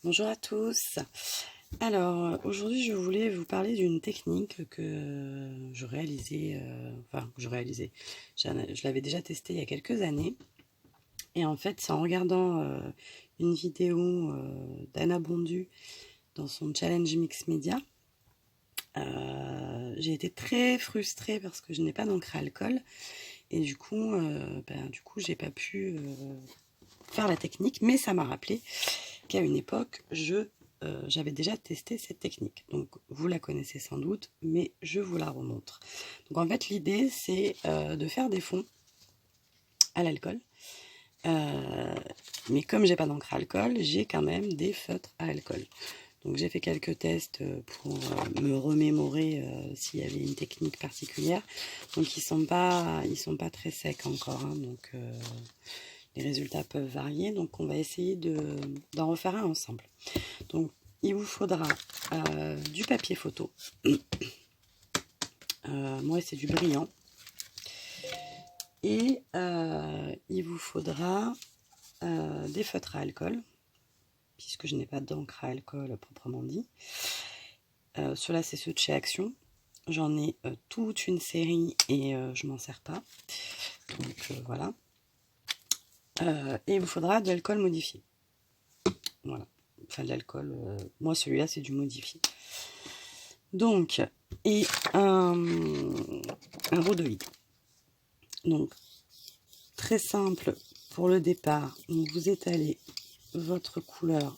Bonjour à tous. Alors, aujourd'hui, je voulais vous parler d'une technique que je réalisais, je l'avais déjà testée il y a quelques années. Et en fait, c'est en regardant une vidéo d'Anna Bondu dans son challenge Mix Media. J'ai été très frustrée parce que je n'ai pas d'encre à alcool. Et du coup, j'ai pas pu faire la technique, mais ça m'a rappelé qu'à une époque, j'avais déjà testé cette technique. Donc, vous la connaissez sans doute, mais je vous la remontre. Donc, en fait, l'idée, c'est de faire des fonds à l'alcool. Mais comme j'ai pas d'encre à alcool, j'ai quand même des feutres à alcool. Donc, j'ai fait quelques tests pour me remémorer s'il y avait une technique particulière. Donc, ils sont pas très secs encore. Hein, donc, les résultats peuvent varier. Donc, on va essayer d'en refaire un ensemble. Donc, il vous faudra du papier photo. Moi, c'est du brillant. Et il vous faudra des feutres à alcool, puisque je n'ai pas d'encre à alcool proprement dit. Ceux-là, c'est ceux de chez Action. J'en ai toute une série et je m'en sers pas. Donc, voilà. Et il vous faudra de l'alcool modifié. Voilà. Enfin, de l'alcool. Moi, celui-là, c'est du modifié. Donc, et un rhodoïde. Donc, très simple pour le départ. Donc, vous étalez votre couleur.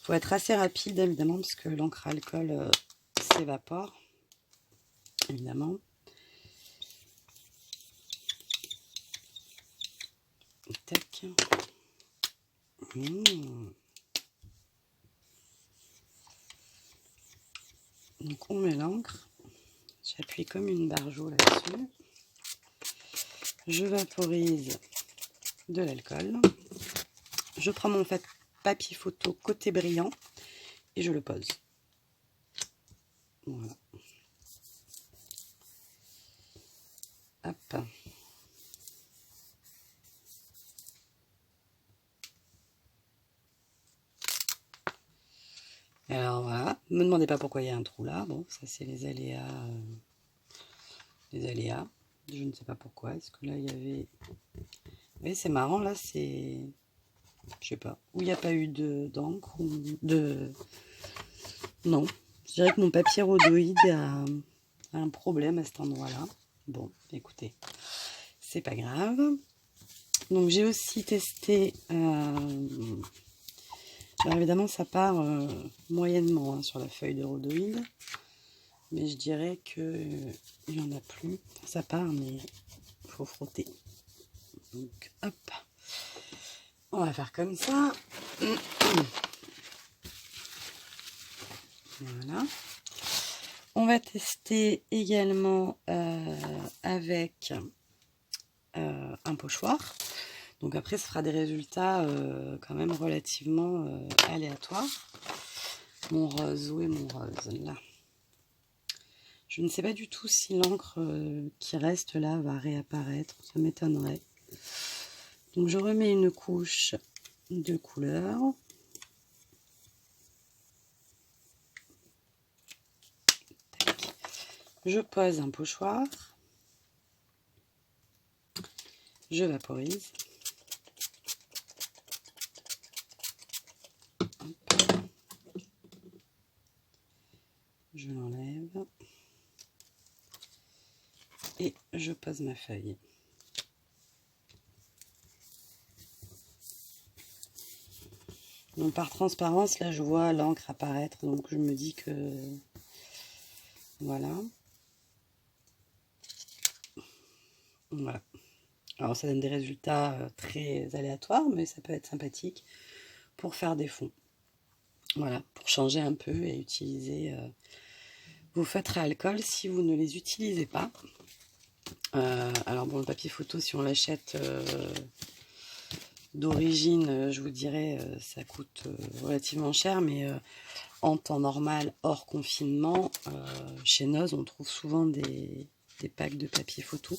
Il faut être assez rapide, évidemment, parce que l'encre à alcool s'évapore, évidemment. Tac. Donc, on met l'encre. J'appuie comme une barjo là-dessus. Je vaporise de l'alcool. Je prends mon papier photo côté brillant et je le pose. Voilà. Hop. Alors voilà, ne me demandez pas pourquoi il y a un trou là. Bon, ça c'est les aléas. Je ne sais pas pourquoi. Est-ce que là il y avait... Oui, c'est marrant, là c'est... Je sais pas. Où il n'y a pas eu d'encre ou de... Non. Je dirais que mon papier rhodoïde a un problème à cet endroit-là. Bon, écoutez, c'est pas grave. Donc j'ai aussi testé... Alors évidemment, ça part moyennement hein, sur la feuille de rhodoïde. Mais je dirais qu'il n'y en a plus. Ça part, mais il faut frotter. Donc, hop. On va faire comme ça. Voilà. On va tester également avec un pochoir. Donc après, ce sera des résultats quand même relativement aléatoires. Mon rose, où est mon rose? Là. Je ne sais pas du tout si l'encre qui reste là va réapparaître. Ça m'étonnerait. Donc je remets une couche de couleur. Tac. Je pose un pochoir. Je vaporise. Hop. Je l'enlève. Et je pose ma feuille. Donc par transparence, là je vois l'encre apparaître, donc je me dis que voilà. Voilà. Alors ça donne des résultats très aléatoires, mais ça peut être sympathique pour faire des fonds. Voilà, pour changer un peu et utiliser vos feutres à alcool si vous ne les utilisez pas. Alors bon, le papier photo, si on l'achète d'origine, je vous dirais, ça coûte relativement cher, mais en temps normal, hors confinement, chez Noz, on trouve souvent des packs de papier photo.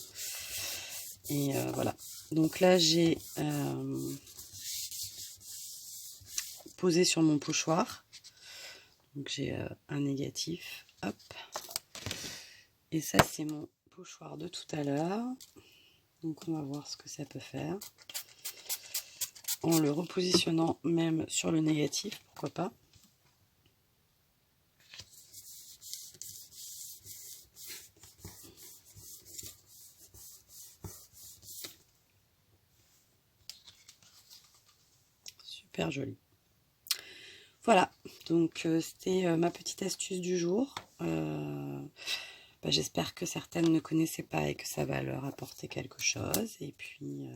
Et voilà. Donc là, j'ai poser sur mon pochoir. Donc j'ai un négatif, hop. Et ça c'est mon pochoir de tout à l'heure. Donc on va voir ce que ça peut faire. En le repositionnant même sur le négatif, pourquoi pas. Super joli. Voilà, donc c'était ma petite astuce du jour. J'espère que certaines ne connaissaient pas et que ça va leur apporter quelque chose. Et puis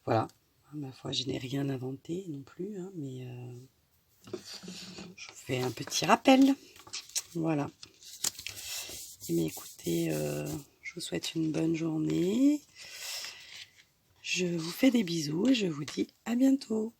voilà, ma foi, je n'ai rien inventé non plus, hein, mais je vous fais un petit rappel. Voilà. Mais écoutez, je vous souhaite une bonne journée. Je vous fais des bisous et je vous dis à bientôt.